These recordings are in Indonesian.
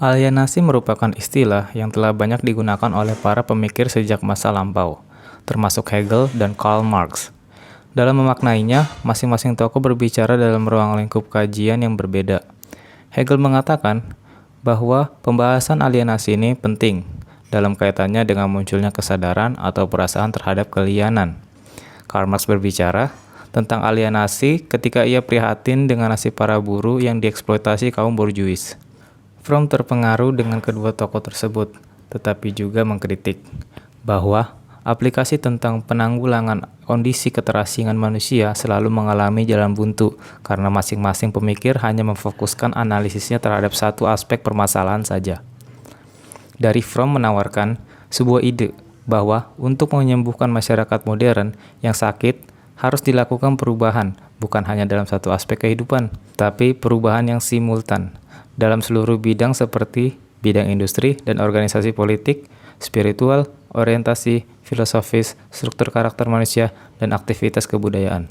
Alienasi merupakan istilah yang telah banyak digunakan oleh para pemikir sejak masa lampau, termasuk Hegel dan Karl Marx. Dalam memaknainya, masing-masing tokoh berbicara dalam ruang lingkup kajian yang berbeda. Hegel mengatakan bahwa pembahasan alienasi ini penting dalam kaitannya dengan munculnya kesadaran atau perasaan terhadap kelianan. Karl Marx berbicara tentang alienasi ketika ia prihatin dengan nasib para buruh yang dieksploitasi kaum borjuis. Fromm terpengaruh dengan kedua tokoh tersebut, tetapi juga mengkritik bahwa aplikasi tentang penanggulangan kondisi keterasingan manusia selalu mengalami jalan buntu karena masing-masing pemikir hanya memfokuskan analisisnya terhadap satu aspek permasalahan saja. Dari Fromm menawarkan sebuah ide bahwa untuk menyembuhkan masyarakat modern yang sakit harus dilakukan perubahan bukan hanya dalam satu aspek kehidupan, tapi perubahan yang simultan dalam seluruh bidang seperti bidang industri dan organisasi politik, spiritual, orientasi, filosofis, struktur karakter manusia, dan aktivitas kebudayaan.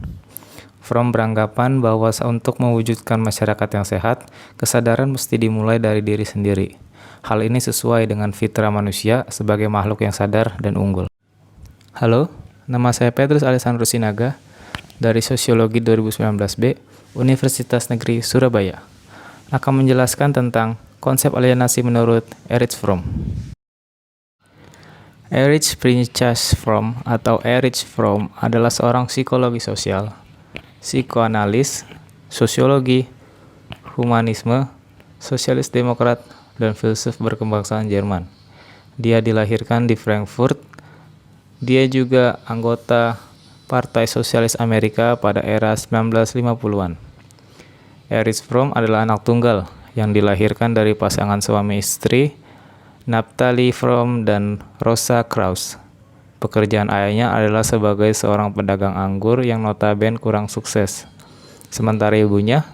Fromm beranggapan bahwa untuk mewujudkan masyarakat yang sehat, kesadaran mesti dimulai dari diri sendiri. Hal ini sesuai dengan fitrah manusia sebagai makhluk yang sadar dan unggul. Halo, nama saya Petrus Alessandro Sinaga dari Sosiologi 2019B, Universitas Negeri Surabaya. Akan menjelaskan tentang konsep alienasi menurut Erich Fromm. Erich Prinzhas Fromm atau Erich Fromm adalah seorang psikologi sosial, psikoanalis, sosiologi, humanisme, sosialis demokrat, dan filsuf berkebangsaan Jerman. Dia dilahirkan di Frankfurt. Dia juga anggota Partai Sosialis Amerika pada era 1950-an. Erich Fromm adalah anak tunggal yang dilahirkan dari pasangan suami istri Naphtali Fromm dan Rosa Krauss. Pekerjaan ayahnya adalah sebagai seorang pedagang anggur yang notabene kurang sukses. Sementara ibunya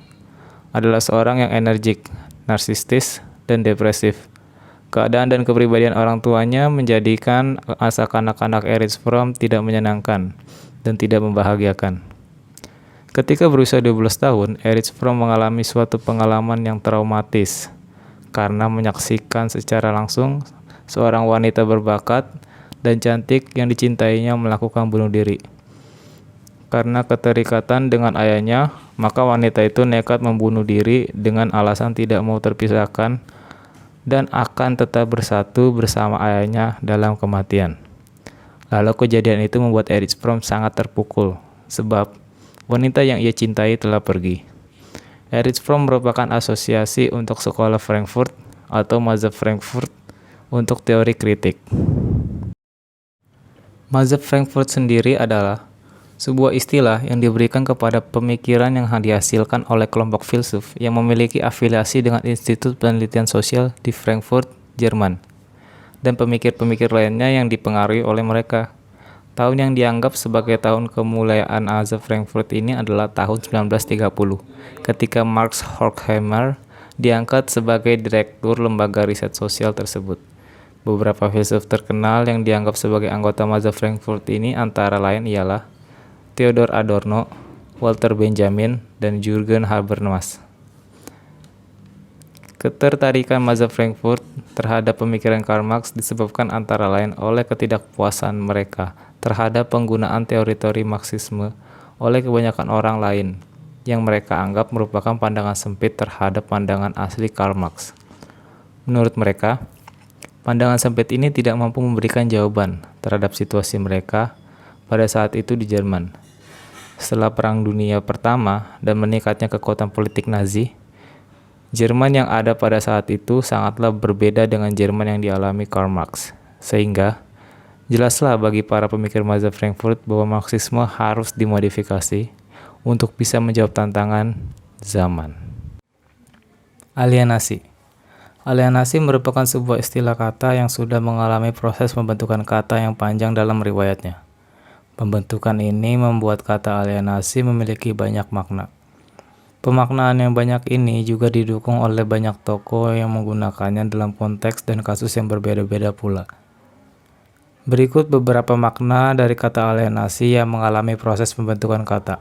adalah seorang yang energik, narsistis, dan depresif. Keadaan dan kepribadian orang tuanya menjadikan masa kanak-kanak Erich Fromm tidak menyenangkan dan tidak membahagiakan. Ketika berusia 12 tahun, Erich Fromm mengalami suatu pengalaman yang traumatis karena menyaksikan secara langsung seorang wanita berbakat dan cantik yang dicintainya melakukan bunuh diri. Karena keterikatan dengan ayahnya, maka wanita itu nekat membunuh diri dengan alasan tidak mau terpisahkan dan akan tetap bersatu bersama ayahnya dalam kematian. Lalu kejadian itu membuat Erich Fromm sangat terpukul, sebab wanita yang ia cintai telah pergi. Erich Fromm merupakan asosiasi untuk sekolah Frankfurt atau mazhab Frankfurt untuk teori kritik. Mazhab Frankfurt sendiri adalah sebuah istilah yang diberikan kepada pemikiran yang dihasilkan oleh kelompok filsuf yang memiliki afiliasi dengan Institut Penelitian Sosial di Frankfurt, Jerman, dan pemikir-pemikir lainnya yang dipengaruhi oleh mereka. Tahun yang dianggap sebagai tahun kemuliaan mazhab Frankfurt ini adalah tahun 1930, ketika Max Horkheimer diangkat sebagai direktur lembaga riset sosial tersebut. Beberapa filsuf terkenal yang dianggap sebagai anggota mazhab Frankfurt ini antara lain ialah Theodor Adorno, Walter Benjamin, dan Jürgen Habermas. Ketertarikan mazhab Frankfurt terhadap pemikiran Karl Marx disebabkan antara lain oleh ketidakpuasan mereka terhadap penggunaan teori-teori Marxisme oleh kebanyakan orang lain yang mereka anggap merupakan pandangan sempit terhadap pandangan asli Karl Marx. Menurut mereka, pandangan sempit ini tidak mampu memberikan jawaban terhadap situasi mereka pada saat itu di Jerman. Setelah Perang Dunia Pertama dan meningkatnya kekuatan politik Nazi, Jerman yang ada pada saat itu sangatlah berbeda dengan Jerman yang dialami Karl Marx, sehingga jelaslah bagi para pemikir mazhab Frankfurt bahwa Marxisme harus dimodifikasi untuk bisa menjawab tantangan zaman. Alienasi. Alienasi merupakan sebuah istilah kata yang sudah mengalami proses pembentukan kata yang panjang dalam riwayatnya. Pembentukan ini membuat kata alienasi memiliki banyak makna. Pemaknaan yang banyak ini juga didukung oleh banyak tokoh yang menggunakannya dalam konteks dan kasus yang berbeda-beda pula. Berikut beberapa makna dari kata alienasi yang mengalami proses pembentukan kata.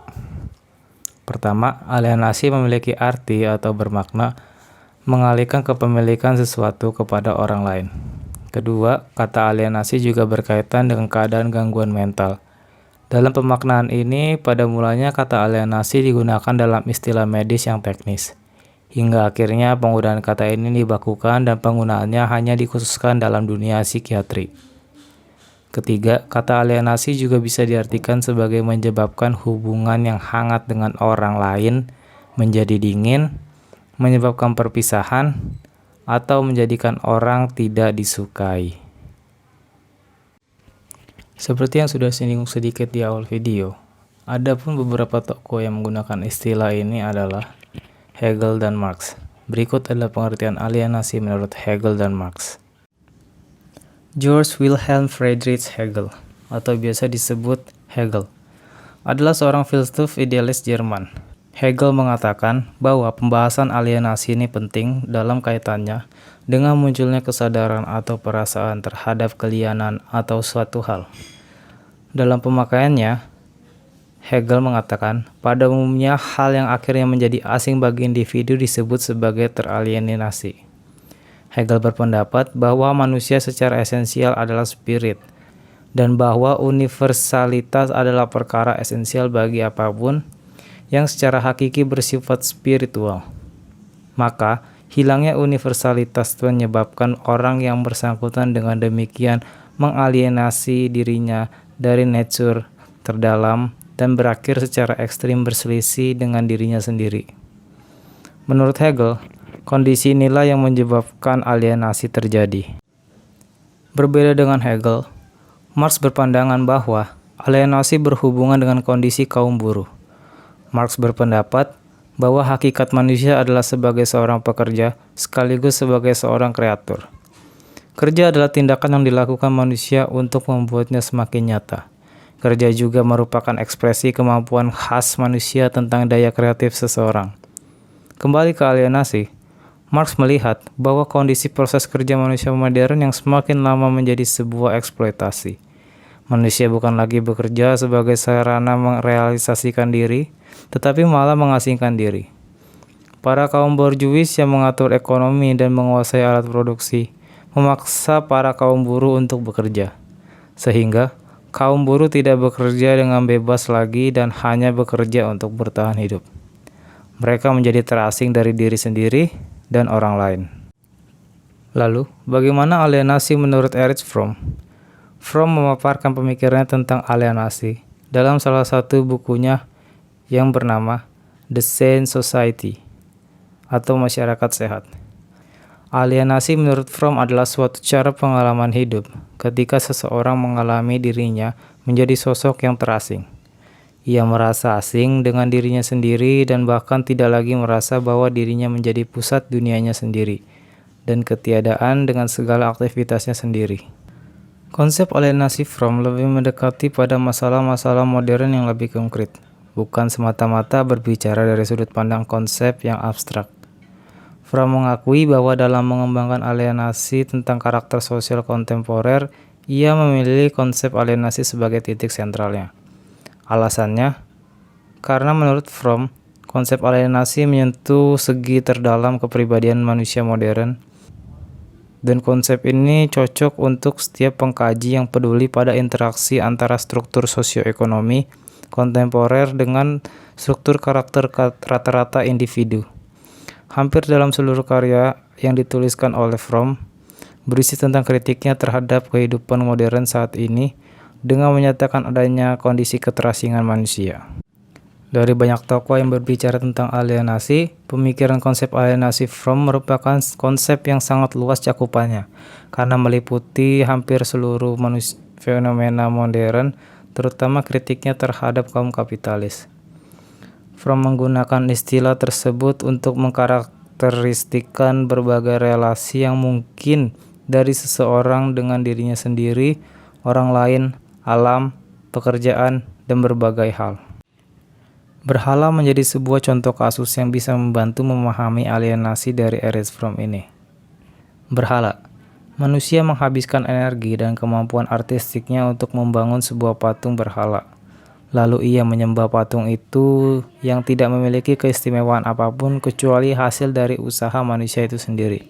Pertama, alienasi memiliki arti atau bermakna mengalihkan kepemilikan sesuatu kepada orang lain. Kedua, kata alienasi juga berkaitan dengan keadaan gangguan mental. Dalam pemaknaan ini, pada mulanya kata alienasi digunakan dalam istilah medis yang teknis. Hingga akhirnya penggunaan kata ini dibakukan dan penggunaannya hanya dikhususkan dalam dunia psikiatri. Ketiga, kata alienasi juga bisa diartikan sebagai menyebabkan hubungan yang hangat dengan orang lain menjadi dingin, menyebabkan perpisahan, atau menjadikan orang tidak disukai. Seperti yang sudah singgung sedikit di awal video, ada pun beberapa tokoh yang menggunakan istilah ini adalah Hegel dan Marx. Berikut adalah pengertian alienasi menurut Hegel dan Marx. Georg Wilhelm Friedrich Hegel, atau biasa disebut Hegel, adalah seorang filsuf idealis Jerman. Hegel mengatakan bahwa pembahasan alienasi ini penting dalam kaitannya dengan munculnya kesadaran atau perasaan terhadap kelianan atau suatu hal. Dalam pemakaiannya, Hegel mengatakan, pada umumnya hal yang akhirnya menjadi asing bagi individu disebut sebagai teralienasi. Hegel berpendapat bahwa manusia secara esensial adalah spirit, dan bahwa universalitas adalah perkara esensial bagi apapun yang secara hakiki bersifat spiritual. Maka, hilangnya universalitas menyebabkan orang yang bersangkutan dengan demikian mengalienasi dirinya dari nature terdalam dan berakhir secara ekstrim berselisih dengan dirinya sendiri. Menurut Hegel, kondisi inilah yang menyebabkan alienasi terjadi. Berbeda dengan Hegel, Marx berpandangan bahwa alienasi berhubungan dengan kondisi kaum buruh. Marx berpendapat bahwa hakikat manusia adalah sebagai seorang pekerja sekaligus sebagai seorang kreator. Kerja adalah tindakan yang dilakukan manusia untuk membuatnya semakin nyata. Kerja juga merupakan ekspresi kemampuan khas manusia tentang daya kreatif seseorang. Kembali ke alienasi, Marx melihat bahwa kondisi proses kerja manusia modern yang semakin lama menjadi sebuah eksploitasi. Manusia bukan lagi bekerja sebagai sarana merealisasikan diri, tetapi malah mengasingkan diri. Para kaum borjuis yang mengatur ekonomi dan menguasai alat produksi memaksa para kaum buruh untuk bekerja, sehingga kaum buruh tidak bekerja dengan bebas lagi dan hanya bekerja untuk bertahan hidup. Mereka menjadi terasing dari diri sendiri dan orang lain. Lalu, bagaimana alienasi menurut Erich Fromm? Fromm memaparkan pemikirannya tentang alienasi dalam salah satu bukunya yang bernama The Sane Society atau Masyarakat Sehat. Alienasi menurut Fromm adalah suatu cara pengalaman hidup ketika seseorang mengalami dirinya menjadi sosok yang terasing. Ia merasa asing dengan dirinya sendiri dan bahkan tidak lagi merasa bahwa dirinya menjadi pusat dunianya sendiri dan ketiadaan dengan segala aktivitasnya sendiri. Konsep alienasi Fromm lebih mendekati pada masalah-masalah modern yang lebih konkret, bukan semata-mata berbicara dari sudut pandang konsep yang abstrak. Fromm mengakui bahwa dalam mengembangkan alienasi tentang karakter sosial kontemporer, ia memilih konsep alienasi sebagai titik sentralnya. Alasannya, karena menurut Fromm, konsep alienasi menyentuh segi terdalam kepribadian manusia modern, dan konsep ini cocok untuk setiap pengkaji yang peduli pada interaksi antara struktur sosioekonomi kontemporer dengan struktur karakter rata-rata individu. Hampir dalam seluruh karya yang dituliskan oleh Fromm berisi tentang kritiknya terhadap kehidupan modern saat ini dengan menyatakan adanya kondisi keterasingan manusia. Dari banyak tokoh yang berbicara tentang alienasi, pemikiran konsep alienasi Fromm merupakan konsep yang sangat luas cakupannya karena meliputi hampir seluruh fenomena modern, terutama kritiknya terhadap kaum kapitalis. Fromm menggunakan istilah tersebut untuk mengkarakteristikkan berbagai relasi yang mungkin dari seseorang dengan dirinya sendiri, orang lain, alam, pekerjaan, dan berbagai hal. Berhala menjadi sebuah contoh kasus yang bisa membantu memahami alienasi dari Erich Fromm ini. Berhala, manusia menghabiskan energi dan kemampuan artistiknya untuk membangun sebuah patung berhala. Lalu ia menyembah patung itu yang tidak memiliki keistimewaan apapun kecuali hasil dari usaha manusia itu sendiri.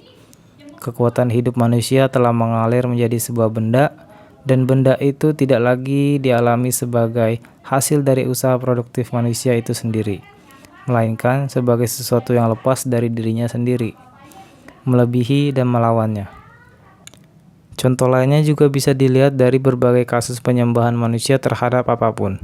Kekuatan hidup manusia telah mengalir menjadi sebuah benda, dan benda itu tidak lagi dialami sebagai hasil dari usaha produktif manusia itu sendiri, melainkan sebagai sesuatu yang lepas dari dirinya sendiri, melebihi dan melawannya. Contoh lainnya juga bisa dilihat dari berbagai kasus penyembahan manusia terhadap apapun,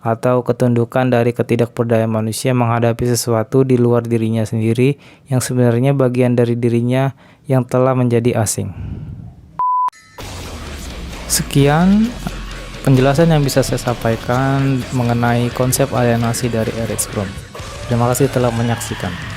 atau ketundukan dari ketidakberdayaan manusia menghadapi sesuatu di luar dirinya sendiri yang sebenarnya bagian dari dirinya yang telah menjadi asing. Sekian penjelasan yang bisa saya sampaikan mengenai konsep alienasi dari Erich Fromm. Terima kasih telah menyaksikan.